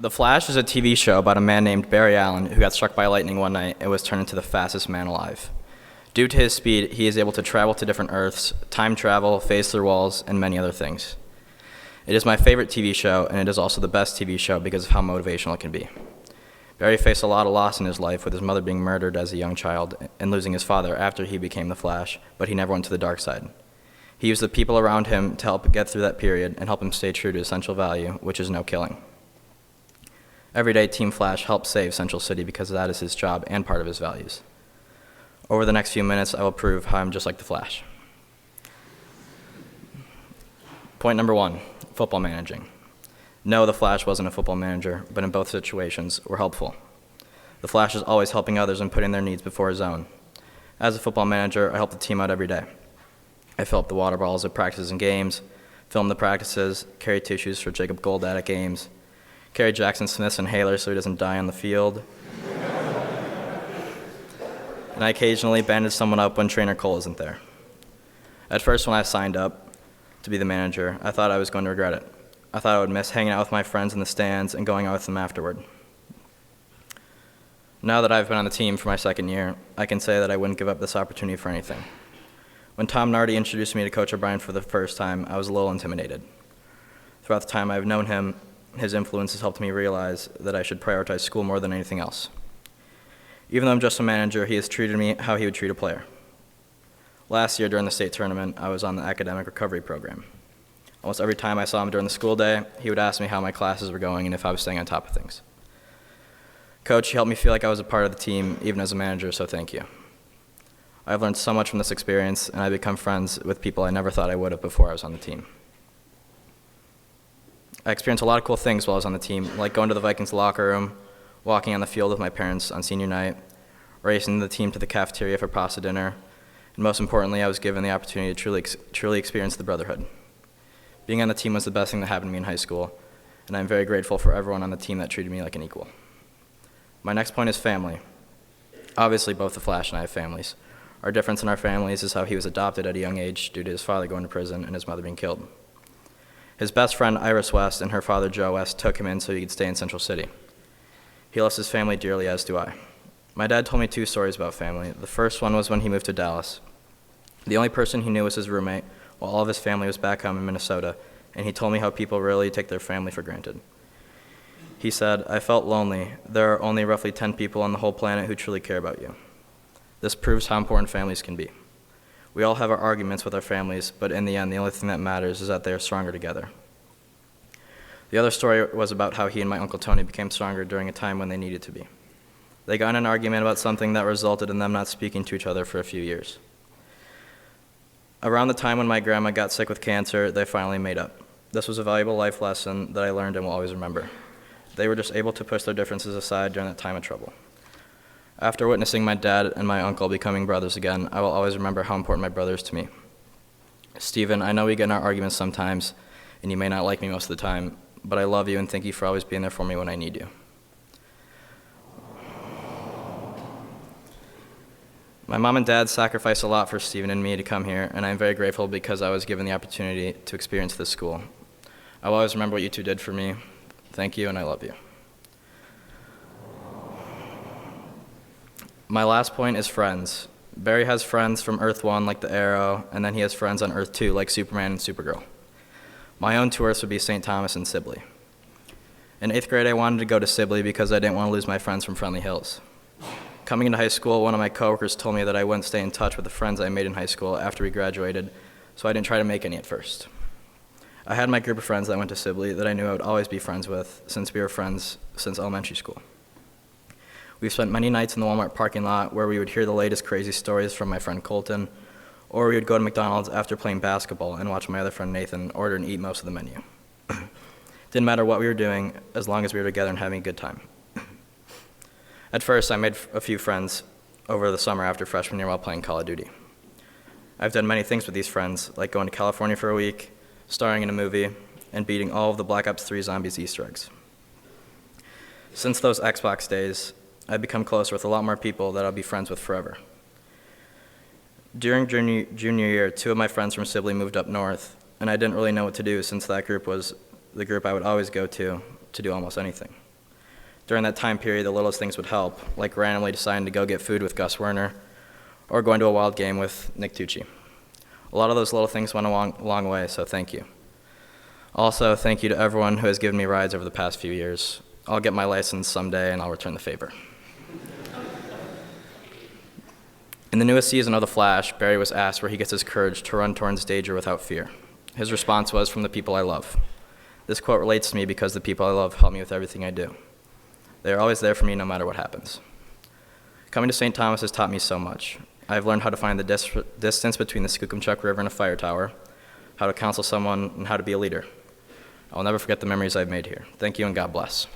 The Flash is a TV show about a man named Barry Allen who got struck by lightning one night and was turned into the fastest man alive. Due to his speed, he is able to travel to different Earths, time travel, phase through walls, and many other things. It is my favorite TV show, and it is also the best TV show because of how motivational it can be. Barry faced a lot of loss in his life, with his mother being murdered as a young child and losing his father after he became the Flash, but he never went to the dark side. He used the people around him to help get through that period and help him stay true to essential value, which is no killing. Every day, Team Flash helps save Central City because that is his job and part of his values. Over the next few minutes, I will prove how I'm just like the Flash. Point number 1, football managing. No, the Flash wasn't a football manager, but in both situations, were helpful. The Flash is always helping others and putting their needs before his own. As a football manager, I help the team out every day. I fill up the water bottles at practices and games, film the practices, carry tissues for Jacob Goldad at games, carry Jackson Smith's inhaler so he doesn't die on the field, and I occasionally bandage someone up when Trainer Cole isn't there. At first, when I signed up to be the manager, I thought I was going to regret it. I thought I would miss hanging out with my friends in the stands and going out with them afterward. Now that I've been on the team for my second year, I can say that I wouldn't give up this opportunity for anything. When Tom Nardi introduced me to Coach O'Brien for the first time, I was a little intimidated. Throughout the time I've known him, his influence has helped me realize that I should prioritize school more than anything else. Even though I'm just a manager, he has treated me how he would treat a player. Last year during the state tournament, I was on the academic recovery program. Almost every time I saw him during the school day, he would ask me how my classes were going and if I was staying on top of things. Coach, you helped me feel like I was a part of the team, even as a manager, so thank you. I've learned so much from this experience, and I've become friends with people I never thought I would have before I was on the team. I experienced a lot of cool things while I was on the team, like going to the Vikings locker room, walking on the field with my parents on senior night, racing the team to the cafeteria for pasta dinner, and most importantly, I was given the opportunity to truly experience the brotherhood. Being on the team was the best thing that happened to me in high school, and I'm very grateful for everyone on the team that treated me like an equal. My next point is family. Obviously, both the Flash and I have families. Our difference in our families is how he was adopted at a young age due to his father going to prison and his mother being killed. His best friend, Iris West, and her father, Joe West, took him in so he could stay in Central City. He loves his family dearly, as do I. My dad told me 2 stories about family. The first one was when he moved to Dallas. The only person he knew was his roommate, while all of his family was back home in Minnesota, and he told me how people really take their family for granted. He said, "I felt lonely. There are only roughly 10 people on the whole planet who truly care about you." This proves how important families can be. We all have our arguments with our families, but in the end, the only thing that matters is that they are stronger together. The other story was about how he and my Uncle Tony became stronger during a time when they needed to be. They got in an argument about something that resulted in them not speaking to each other for a few years. Around the time when my grandma got sick with cancer, they finally made up. This was a valuable life lesson that I learned and will always remember. They were just able to push their differences aside during that time of trouble. After witnessing my dad and my uncle becoming brothers again, I will always remember how important my brother is to me. Stephen, I know we get in our arguments sometimes, and you may not like me most of the time, but I love you and thank you for always being there for me when I need you. My mom and dad sacrificed a lot for Stephen and me to come here, and I'm very grateful because I was given the opportunity to experience this school. I will always remember what you 2 did for me. Thank you, and I love you. My last point is friends. Barry has friends from Earth 1 like the Arrow, and then he has friends on Earth 2 like Superman and Supergirl. My own 2 Earths would be St. Thomas and Sibley. In 8th grade, I wanted to go to Sibley because I didn't want to lose my friends from Friendly Hills. Coming into high school, one of my coworkers told me that I wouldn't stay in touch with the friends I made in high school after we graduated, so I didn't try to make any at first. I had my group of friends that went to Sibley that I knew I would always be friends with since we were friends since elementary school. We've spent many nights in the Walmart parking lot where we would hear the latest crazy stories from my friend Colton, or we would go to McDonald's after playing basketball and watch my other friend Nathan order and eat most of the menu. Didn't matter what we were doing as long as we were together and having a good time. At first, I made a few friends over the summer after freshman year while playing Call of Duty. I've done many things with these friends, like going to California for a week, starring in a movie, and beating all of the Black Ops 3 Zombies Easter eggs. Since those Xbox days, I've become closer with a lot more people that I'll be friends with forever. During junior year, 2 of my friends from Sibley moved up north, and I didn't really know what to do since that group was the group I would always go to do almost anything. During that time period, the littlest things would help, like randomly deciding to go get food with Gus Werner or going to a Wild game with Nick Tucci. A lot of those little things went a long way, so thank you. Also, thank you to everyone who has given me rides over the past few years. I'll get my license someday, and I'll return the favor. In the newest season of The Flash, Barry was asked where he gets his courage to run towards danger without fear. His response was, "From the people I love." This quote relates to me because the people I love help me with everything I do. They are always there for me no matter what happens. Coming to St. Thomas has taught me so much. I've learned how to find the distance between the Skookumchuck River and a fire tower, how to counsel someone, and how to be a leader. I'll never forget the memories I've made here. Thank you and God bless.